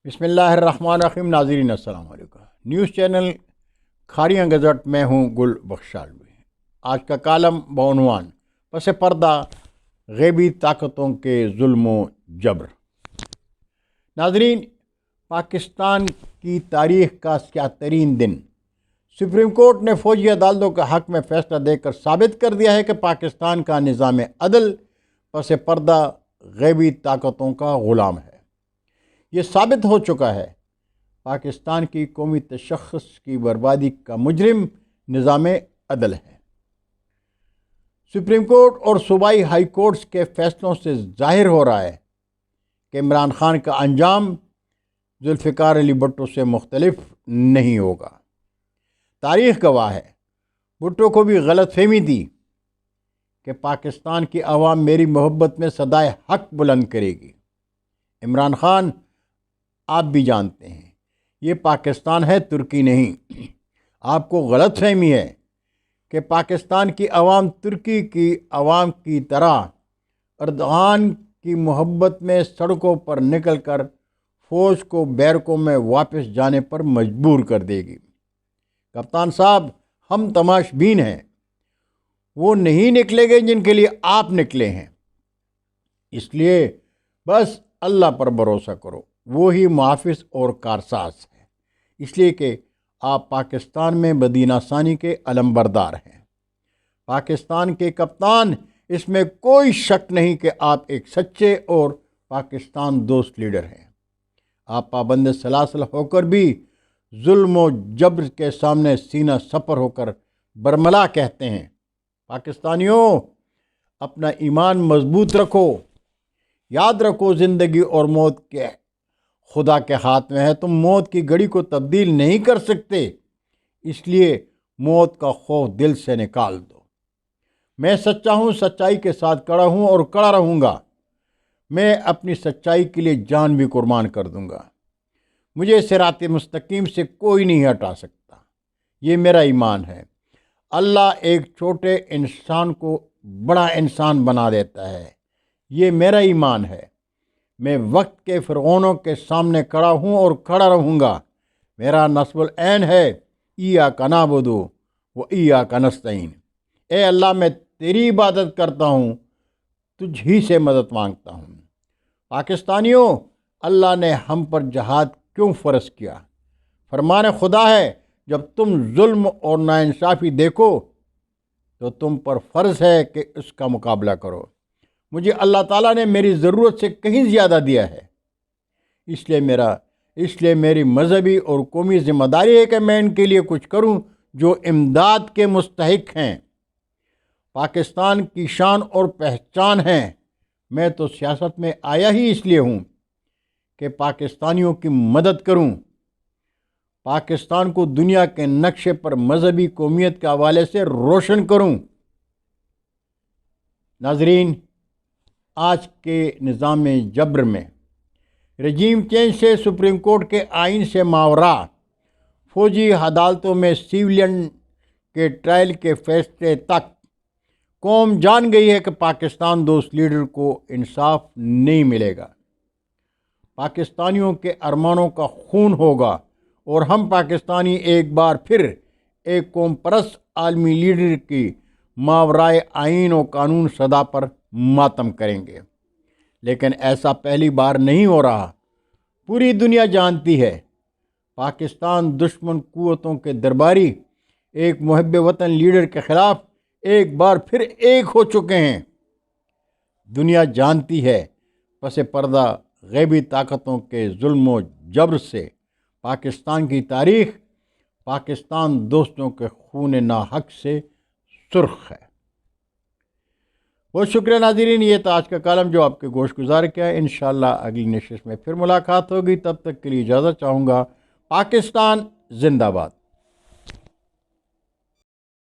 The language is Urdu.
بسم اللہ الرحمن الرحیم۔ ناظرین السلام علیکم۔ نیوز چینل کھاریاں گزٹ میں ہوں گل بخشالوی۔ آج کا کالم بعنوان پس پردہ غیبی طاقتوں کے ظلم و جبر۔ ناظرین، پاکستان کی تاریخ کا سیاہ ترین دن سپریم کورٹ نے فوجی عدالتوں کے حق میں فیصلہ دے کر ثابت کر دیا ہے کہ پاکستان کا نظام عدل پس پردہ غیبی طاقتوں کا غلام ہے۔ یہ ثابت ہو چکا ہے پاکستان کی قومی تشخص کی بربادی کا مجرم نظام عدل ہے۔ سپریم کورٹ اور صوبائی ہائی کورٹس کے فیصلوں سے ظاہر ہو رہا ہے کہ عمران خان کا انجام ذوالفقار علی بھٹو سے مختلف نہیں ہوگا۔ تاریخ گواہ ہے، بھٹو کو بھی غلط فہمی تھی کہ پاکستان کی عوام میری محبت میں صدائے حق بلند کرے گی۔ عمران خان، آپ بھی جانتے ہیں یہ پاکستان ہے، ترکی نہیں۔ آپ کو غلط فہمی ہے کہ پاکستان کی عوام ترکی کی عوام کی طرح اردغان کی محبت میں سڑکوں پر نکل کر فوج کو بیرکوں میں واپس جانے پر مجبور کر دے گی۔ کپتان صاحب، ہم تماش بین ہیں، وہ نہیں نکلے گے جن کے لیے آپ نکلے ہیں۔ اس لیے بس اللہ پر بھروسہ کرو، وہی محافظ اور کارساز ہے، اس لیے کہ آپ پاکستان میں مدینہ ثانی کے علمبردار ہیں، پاکستان کے کپتان۔ اس میں کوئی شک نہیں کہ آپ ایک سچے اور پاکستان دوست لیڈر ہیں۔ آپ پابند سلاسل ہو کر بھی ظلم و جبر کے سامنے سینہ سپر ہو کر برملا کہتے ہیں۔ پاکستانیوں، اپنا ایمان مضبوط رکھو، یاد رکھو زندگی اور موت کے خدا کے ہاتھ میں ہے۔ تم موت کی گھڑی کو تبدیل نہیں کر سکتے، اس لیے موت کا خوف دل سے نکال دو۔ میں سچا ہوں، سچائی کے ساتھ کڑا ہوں اور کڑا رہوں گا۔ میں اپنی سچائی کے لیے جان بھی قربان کر دوں گا۔ مجھے صراط مستقیم سے کوئی نہیں ہٹا سکتا، یہ میرا ایمان ہے۔ اللہ ایک چھوٹے انسان کو بڑا انسان بنا دیتا ہے، یہ میرا ایمان ہے۔ میں وقت کے فرعونوں کے سامنے کھڑا ہوں اور کھڑا رہوں گا۔ میرا نصب العین ہے، ایاک نعبد و ایاک نستعین۔ اے اللہ، میں تیری عبادت کرتا ہوں، تجھ ہی سے مدد مانگتا ہوں۔ پاکستانیوں، اللہ نے ہم پر جہاد کیوں فرض کیا؟ فرمان خدا ہے، جب تم ظلم اور ناانصافی دیکھو تو تم پر فرض ہے کہ اس کا مقابلہ کرو۔ مجھے اللہ تعالیٰ نے میری ضرورت سے کہیں زیادہ دیا ہے، اس لیے میری مذہبی اور قومی ذمہ داری ہے کہ میں ان کے لیے کچھ کروں جو امداد کے مستحق ہیں، پاکستان کی شان اور پہچان ہیں۔ میں تو سیاست میں آیا ہی اس لیے ہوں کہ پاکستانیوں کی مدد کروں، پاکستان کو دنیا کے نقشے پر مذہبی قومیت کے حوالے سے روشن کروں۔ ناظرین، آج کے نظام جبر میں رجیم چینج سے سپریم کورٹ کے آئین سے ماوراء فوجی عدالتوں میں سیولین کے ٹرائل کے فیصلے تک قوم جان گئی ہے کہ پاکستان دوست لیڈر کو انصاف نہیں ملے گا۔ پاکستانیوں کے ارمانوں کا خون ہوگا اور ہم پاکستانی ایک بار پھر ایک قوم پرست عالمی لیڈر کی ماورائے آئین و قانون صدا پر ماتم کریں گے۔ لیکن ایسا پہلی بار نہیں ہو رہا۔ پوری دنیا جانتی ہے پاکستان دشمن قوتوں کے درباری ایک محب وطن لیڈر کے خلاف ایک بار پھر ایک ہو چکے ہیں۔ دنیا جانتی ہے پس پردہ غیبی طاقتوں کے ظلم و جبر سے پاکستان کی تاریخ پاکستان دوستوں کے خون ناحق سے سرخ ہے۔ بہت شکریہ ناظرین، یہ تھا آج کا کالم جو آپ کے گوش گزار کیا ہے۔ انشاءاللہ اگلی نشست میں پھر ملاقات ہوگی، تب تک کے لیے اجازت چاہوں گا۔ پاکستان زندہ باد۔